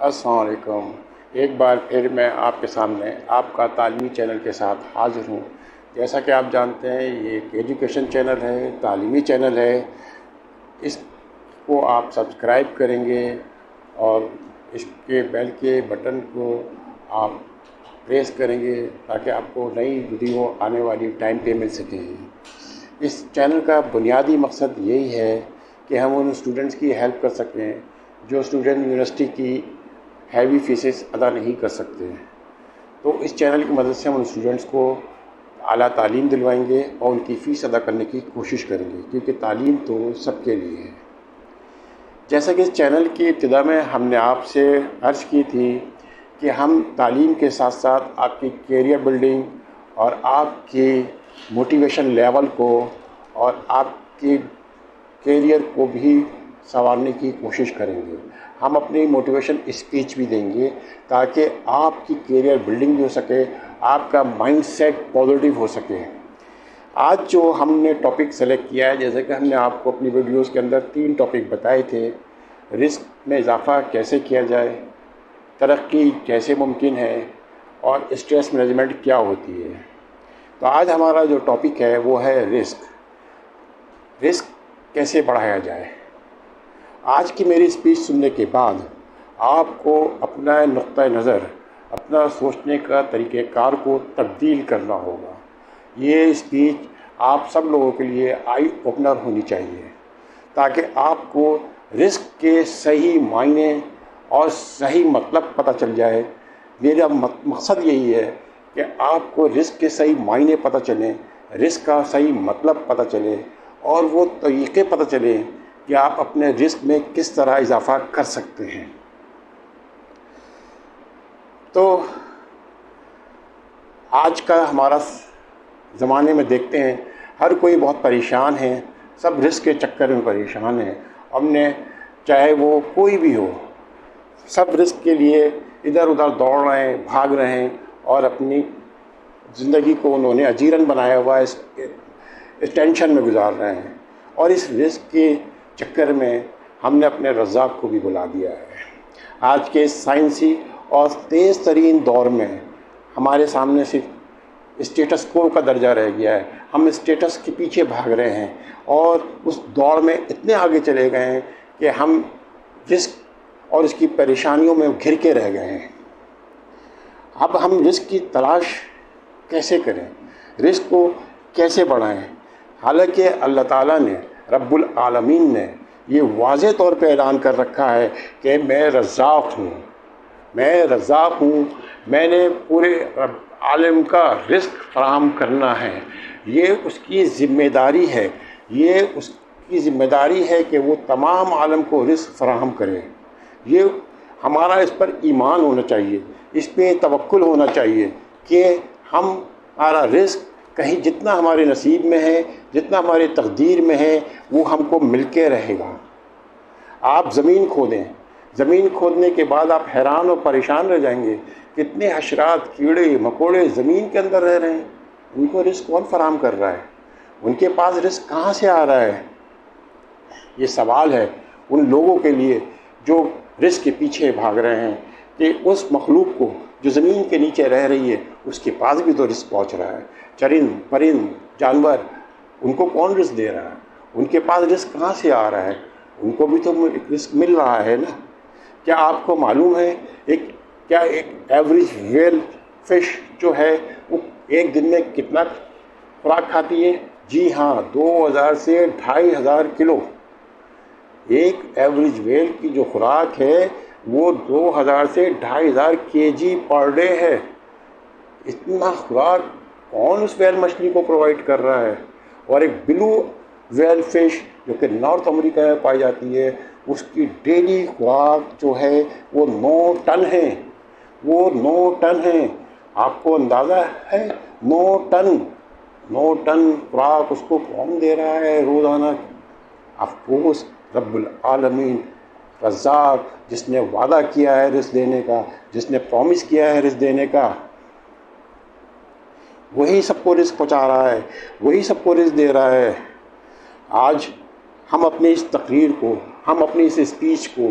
السلام علیکم۔ ایک بار پھر میں آپ کے سامنے آپ کا تعلیمی چینل کے ساتھ حاضر ہوں۔ جیسا کہ آپ جانتے ہیں یہ ایک ایجوکیشن چینل ہے، تعلیمی چینل ہے۔ اس کو آپ سبسکرائب کریں گے اور اس کے بیل کے بٹن کو آپ پریس کریں گے تاکہ آپ کو نئی ویڈیو آنے والی ٹائم پہ مل سکیں۔ اس چینل کا بنیادی مقصد یہی ہے کہ ہم ان اسٹوڈنٹس کی ہیلپ کر سکیں جو اسٹوڈنٹ یونیورسٹی کی ہیوی فیسز ادا نہیں کر سکتے۔ تو اس چینل کی مدد سے ہم ان اسٹوڈنٹس کو اعلیٰ تعلیم دلوائیں گے اور ان کی فیس ادا کرنے کی کوشش کریں گے، کیونکہ تعلیم تو سب کے لیے ہے۔ جیسا کہ اس چینل کی ابتدا میں ہم نے آپ سے عرض کی تھی کہ ہم تعلیم کے ساتھ ساتھ آپ کی کیریئر بلڈنگ اور آپ کی موٹیویشن لیول کو اور آپ کی کیریئر کو بھی سنوارنے کی کوشش کریں گے۔ ہم اپنی موٹیویشن اسپیچ بھی دیں گے تاکہ آپ کی کیریئر بلڈنگ بھی ہو سکے، آپ کا مائنڈ سیٹ پازیٹیو ہو سکے۔ آج جو ہم نے ٹاپک سلیکٹ کیا ہے، جیسے کہ ہم نے آپ کو اپنی ویڈیوز کے اندر 3 ٹاپک بتائے تھے: رزق میں اضافہ کیسے کیا جائے، ترقی کیسے ممکن ہے، اور اسٹریس مینجمنٹ کیا ہوتی ہے۔ تو آج ہمارا جو ٹاپک ہے وہ ہے رزق کیسے بڑھایا جائے۔ آج کی میری اسپیچ سننے کے بعد آپ کو اپنا نقطہ نظر، اپنا سوچنے کا طریقہ کار کو تبدیل کرنا ہوگا۔ یہ اسپیچ آپ سب لوگوں کے لیے آئی اوپنر ہونی چاہیے تاکہ آپ کو رزق کے صحیح معنی اور صحیح مطلب پتہ چل جائے۔ میرا مقصد یہی ہے کہ آپ کو رزق کے صحیح معنی پتہ چلیں، رزق کا صحیح مطلب پتہ چلے اور وہ طریقے پتہ چلیں کہ آپ اپنے رزق میں کس طرح اضافہ کر سکتے ہیں۔ تو آج کا ہمارا زمانے میں دیکھتے ہیں ہر کوئی بہت پریشان ہے، سب رزق کے چکر میں پریشان ہیں۔ ہم نے چاہے وہ کوئی بھی ہو، سب رزق کے لیے ادھر ادھر دوڑ رہے ہیں، بھاگ رہے ہیں اور اپنی زندگی کو انہوں نے اجیرن بنایا ہوا ہے، اس ٹینشن میں گزار رہے ہیں۔ اور اس رزق کے چکر میں ہم نے اپنے رزاق کو بھی بلا دیا ہے۔ آج کے سائنسی اور تیز ترین دور میں ہمارے سامنے صرف اسٹیٹس کو کا درجہ رہ گیا ہے۔ ہم اسٹیٹس کے پیچھے بھاگ رہے ہیں اور اس دوڑ میں اتنے آگے چلے گئے ہیں کہ ہم رزق اور اس کی پریشانیوں میں گھر کے رہ گئے ہیں۔ اب ہم رزق کی تلاش کیسے کریں، رزق کو کیسے بڑھائیں؟ حالانکہ اللہ تعالیٰ نے، رب العالمین نے یہ واضح طور پہ اعلان کر رکھا ہے کہ میں رزاق ہوں، میں رزاق ہوں، میں نے پورے عالم کا رزق فراہم کرنا ہے۔ یہ اس کی ذمہ داری ہے، یہ اس کی ذمہ داری ہے کہ وہ تمام عالم کو رزق فراہم کرے۔ یہ ہمارا اس پر ایمان ہونا چاہیے، اس پہ توکل ہونا چاہیے کہ ہمارا رزق کہیں جتنا ہمارے نصیب میں ہے، جتنا ہمارے تقدیر میں ہے، وہ ہم کو مل کے رہے گا۔ آپ زمین کھودیں، زمین کھودنے کے بعد آپ حیران اور پریشان رہ جائیں گے، کتنے حشرات، کیڑے مکوڑے زمین کے اندر رہ رہے ہیں، ان کو رزق کون فراہم کر رہا ہے؟ ان کے پاس رزق کہاں سے آ رہا ہے؟ یہ سوال ہے ان لوگوں کے لیے جو رزق کے پیچھے بھاگ رہے ہیں کہ اس مخلوق کو جو زمین کے نیچے رہ رہی ہے اس کے پاس بھی تو رزق پہنچ رہا ہے۔ چرند پرند جانور، ان کو کون رزق دے رہا ہے؟ ان کے پاس رزق کہاں سے آ رہا ہے؟ ان کو بھی تو رزق مل رہا ہے نا۔ کیا آپ کو معلوم ہے ایک ایوریج ویل فش جو ہے وہ ایک دن میں کتنا خوراک کھاتی ہے؟ جی ہاں، 2000 سے 2500 کلو۔ ایک ایوریج ویل کی جو خوراک ہے وہ 2000 سے 2500 kg پر ڈے ہے۔ اتنا خوراک کون اس ویل مچھلی کو پرووائڈ کر رہا ہے؟ اور ایک بلو ویل فش جو کہ نارتھ امریکہ میں پائی جاتی ہے، اس کی ڈیلی خوراک جو ہے وہ 9 ٹن ہے، وہ 9 ٹن ہے۔ آپ کو اندازہ ہے 9 ٹن خوراک اس کو کون دے رہا ہے روزانہ؟ آف کورس رب العالمین، رزاق، جس نے وعدہ کیا ہے رزق دینے کا، جس نے پرومس کیا ہے رزق دینے کا، وہی سب کو رزق پہنچا رہا ہے، وہی سب کو رزق دے رہا ہے۔ آج ہم اپنی اس تقریر کو، ہم اپنی اس اسپیچ کو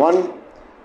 1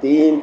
3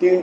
3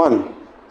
1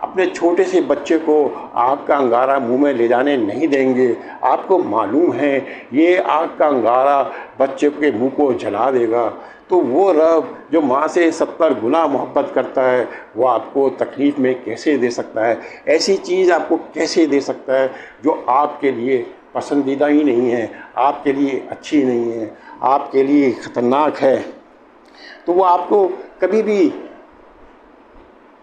اپنے چھوٹے سے بچے کو آگ کا انگارہ منہ میں لے جانے نہیں دیں گے۔ آپ کو معلوم ہے یہ آگ کا انگارہ بچے کے منہ کو جلا دے گا، تو وہ رب جو ماں سے 70 گنا محبت کرتا ہے وہ آپ کو تکلیف میں کیسے دے سکتا ہے؟ ایسی چیز آپ کو کیسے دے سکتا ہے جو آپ کے لیے پسندیدہ ہی نہیں ہے، آپ کے لیے اچھی نہیں ہے، آپ کے لیے خطرناک ہے؟ تو وہ آپ کو کبھی بھی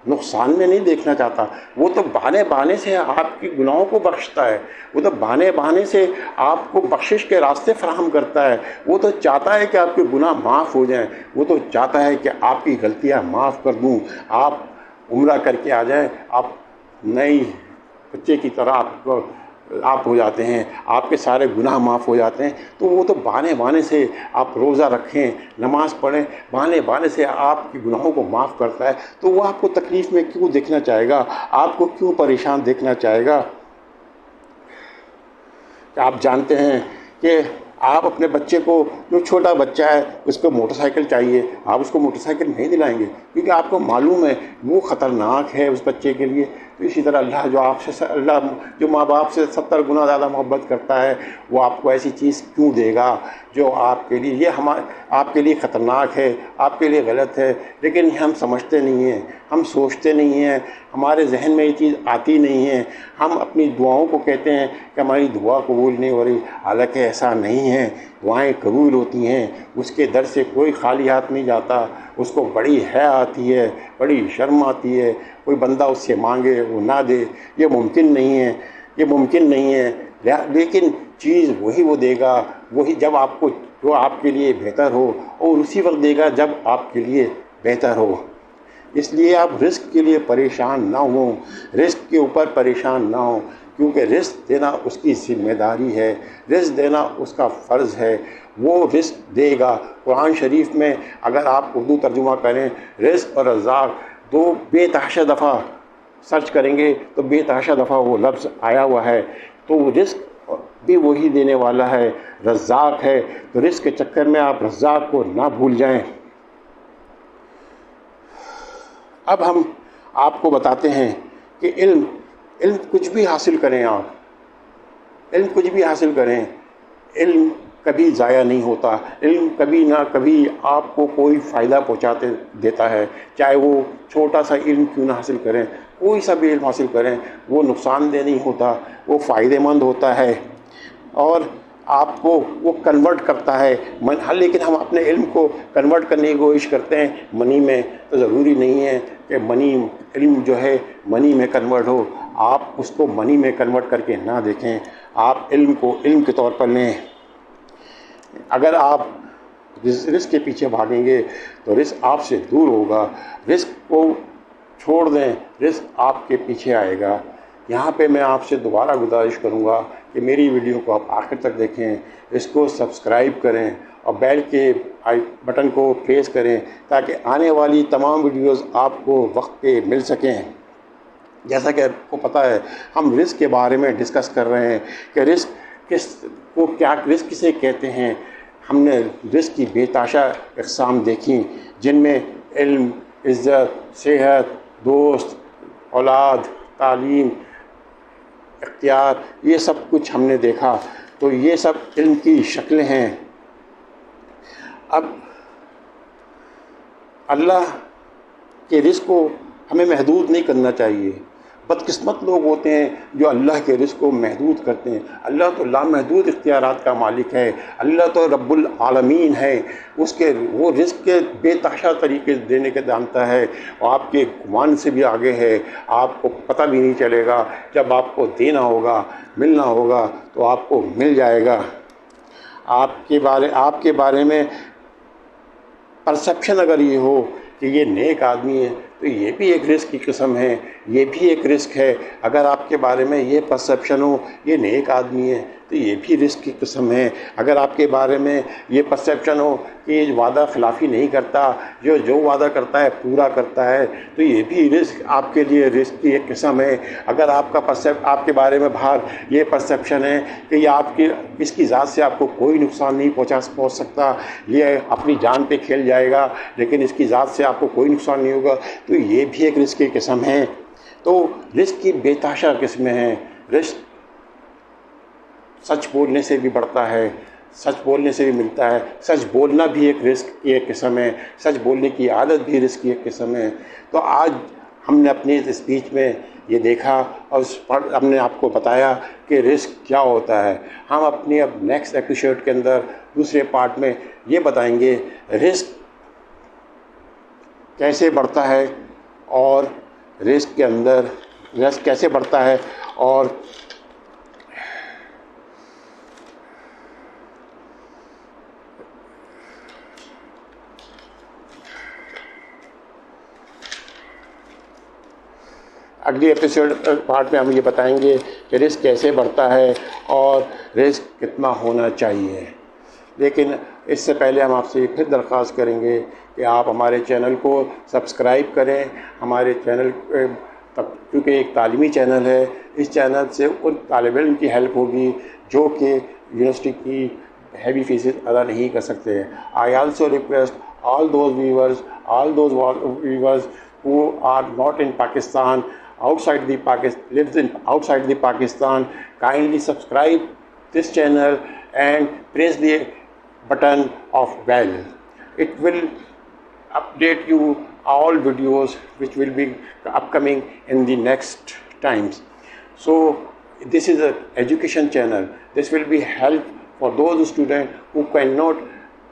نقصان میں نہیں دیکھنا چاہتا۔ وہ تو بہانے بہانے سے آپ کی گناہوں کو بخشتا ہے، وہ تو بہانے بہانے سے آپ کو بخشش کے راستے فراہم کرتا ہے۔ وہ تو چاہتا ہے کہ آپ کے گناہ معاف ہو جائیں، وہ تو چاہتا ہے کہ آپ کی غلطیاں معاف کر دوں، آپ عمرہ کر کے آ جائیں، آپ نئی بچے کی طرح آپ ہو جاتے ہیں، آپ کے سارے گناہ معاف ہو جاتے ہیں۔ تو وہ تو بہانے بہانے سے آپ روزہ رکھیں، نماز پڑھیں، بہانے بہانے سے آپ کے گناہوں کو معاف کرتا ہے۔ تو وہ آپ کو تکلیف میں کیوں دیکھنا چاہے گا؟ آپ کو کیوں پریشان دیکھنا چاہے گا؟ آپ جانتے ہیں کہ آپ اپنے بچے کو، جو چھوٹا بچہ ہے اس کو موٹر سائیکل چاہیے، آپ اس کو موٹر سائیکل نہیں دلائیں گے، کیونکہ آپ کو معلوم ہے وہ خطرناک ہے اس بچے کے لیے۔ تو اسی طرح اللہ جو ماں باپ سے 70 گنا زیادہ محبت کرتا ہے، وہ آپ کو ایسی چیز کیوں دے گا جو آپ کے لیے آپ کے لیے خطرناک ہے، آپ کے لیے غلط ہے؟ لیکن ہم سمجھتے نہیں ہیں، ہم سوچتے نہیں ہیں، ہمارے ذہن میں یہ چیز آتی نہیں ہے۔ ہم اپنی دعاؤں کو کہتے ہیں کہ ہماری دعا قبول نہیں ہو رہی، حالانکہ ایسا نہیں ہے، دعائیں قبول ہوتی ہیں۔ اس کے در سے کوئی خالی ہاتھ نہیں جاتا، اس کو بڑی حیا آتی ہے، بڑی شرم آتی ہے۔ کوئی بندہ اس سے مانگے وہ نہ دے، یہ ممکن نہیں ہے، یہ ممکن نہیں ہے۔ لیکن چیز وہی وہ دے گا، وہی جب آپ کو، جو آپ کے لیے بہتر ہو، اور اسی وقت دے گا جب آپ کے لیے بہتر ہو۔ اس لیے آپ رزق کے لیے پریشان نہ ہوں، رزق کے اوپر پریشان نہ ہوں، کیونکہ رزق دینا اس کی ذمہ داری ہے، رزق دینا اس کا فرض ہے، وہ رزق دے گا۔ قرآن شریف میں اگر آپ اردو ترجمہ کریں، رزق اور رزاق دو بے تحاشا دفعہ سرچ کریں گے تو بے تحاشا دفعہ وہ لفظ آیا ہوا ہے۔ تو رزق بھی وہی دینے والا ہے، رزاق ہے۔ تو رزق کے چکر میں آپ رزاق کو نہ بھول جائیں۔ اب ہم آپ کو بتاتے ہیں کہ علم کچھ بھی حاصل کریں، آپ علم کچھ بھی حاصل کریں، علم کبھی ضائع نہیں ہوتا، علم کبھی نہ کبھی آپ کو کوئی فائدہ پہنچاتے دیتا ہے، چاہے وہ چھوٹا سا علم کیوں نہ حاصل کریں، کوئی سا بھی علم حاصل کریں، وہ نقصان دہ نہیں ہوتا، وہ فائدہ مند ہوتا ہے، اور آپ کو وہ کنورٹ کرتا ہے۔ لیکن ہم اپنے علم کو کنورٹ کرنے کی کوشش کرتے ہیں منی میں، تو ضروری نہیں ہے کہ علم جو ہے منی میں کنورٹ ہو۔ آپ اس کو منی میں کنورٹ کر کے نہ دیکھیں، آپ علم کو علم کے طور پر لیں۔ اگر آپ رزق کے پیچھے بھاگیں گے تو رزق آپ سے دور ہوگا، رزق کو چھوڑ دیں، رزق آپ کے پیچھے آئے گا۔ یہاں پہ میں آپ سے دوبارہ گزارش کروں گا کہ میری ویڈیو کو آپ آخر تک دیکھیں، اس کو سبسکرائب کریں اور بیل کے بٹن کو پریس کریں تاکہ آنے والی تمام ویڈیوز آپ کو وقت پہ مل سکیں۔ جیسا کہ آپ کو پتہ ہے ہم رزق کے بارے میں ڈسکس کر رہے ہیں کہ رزق رزق کسے کہتے ہیں۔ ہم نے رزق کی بے تحاشا اقسام دیکھیں، جن میں علم، عزت، صحت، دوست، اولاد، تعلیم، اختیار، یہ سب کچھ ہم نے دیکھا۔ تو یہ سب علم کی شکلیں ہیں۔ اب اللہ کے رزق کو ہمیں محدود نہیں کرنا چاہیے۔ بدقسمت لوگ ہوتے ہیں جو اللہ کے رزق کو محدود کرتے ہیں۔ اللہ تو لامحدود اختیارات کا مالک ہے، اللہ تو رب العالمین ہے، وہ رزق کے بے تحاشا طریقے دینے کے جانتا ہے، اور آپ کے گمان سے بھی آگے ہے۔ آپ کو پتہ بھی نہیں چلے گا، جب آپ کو دینا ہوگا، ملنا ہوگا تو آپ کو مل جائے گا۔ آپ کے بارے میں پرسیپشن اگر یہ ہو کہ یہ نیک آدمی ہے تو یہ بھی ایک رزق کی قسم ہے، یہ بھی ایک رزق ہے۔ اگر آپ کے بارے میں یہ پرسیپشن ہو یہ نیک آدمی ہے تو یہ بھی رزق کی قسم ہے۔ اگر آپ کے بارے میں یہ پرسیپشن ہو کہ یہ وعدہ خلافی نہیں کرتا، جو وعدہ کرتا ہے پورا کرتا ہے، تو یہ بھی رزق آپ کے لیے رزق کی ایک قسم ہے۔ اگر آپ کے بارے میں یہ پرسیپشن ہے کہ یہ اس کی ذات سے آپ کو کوئی نقصان نہیں پہنچ سکتا، یہ اپنی جان پہ کھیل جائے گا لیکن اس کی ذات سے آپ کو کوئی نقصان نہیں ہوگا، تو یہ بھی ایک رزق کی قسم ہے۔ تو رزق کی بےتحاشا قسمیں ہیں. رزق سچ بولنے سے بھی بڑھتا ہے, سچ بولنے سے بھی ملتا ہے. سچ بولنا بھی ایک رزق کی ایک قسم ہے, سچ بولنے کی عادت بھی رزق کی ایک قسم ہے. تو آج ہم نے اپنی اس اسپیچ میں یہ دیکھا اور ہم نے آپ کو بتایا کہ رزق کیا ہوتا ہے. ہم اپنی اب نیکسٹ ایپیسوڈ کے اندر دوسرے پارٹ میں یہ بتائیں گے رزق کیسے بڑھتا ہے اور رزق کے اندر رزق کیسے بڑھتا ہے اور اگلی ایپیسوڈ پارٹ میں ہم یہ بتائیں گے کہ رزق کیسے بڑھتا ہے اور رزق کتنا ہونا چاہیے. لیکن اس سے پہلے ہم آپ سے پھر درخواست کریں گے کہ آپ ہمارے چینل کو سبسکرائب کریں. ہمارے چینل کیونکہ ایک تعلیمی چینل ہے, اس چینل سے ان طالب علم کی ہیلپ ہوگی جو کہ یونیورسٹی کی ہیوی فیسز ادا نہیں کر سکتے. I also request all those viewers who are not in Pakistan, lives outside the Pakistan, kindly subscribe this channel and press the button of bell. It will update you all videos which will be upcoming in the next times. So this is an education channel. This will be help for those students who cannot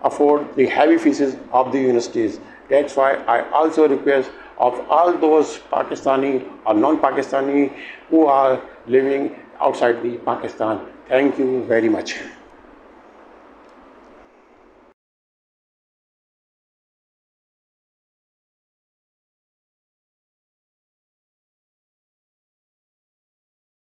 afford the heavy fees of the universities. That's why I also request of all those Pakistani or non-Pakistani who are living outside the Pakistan. Thank you very much.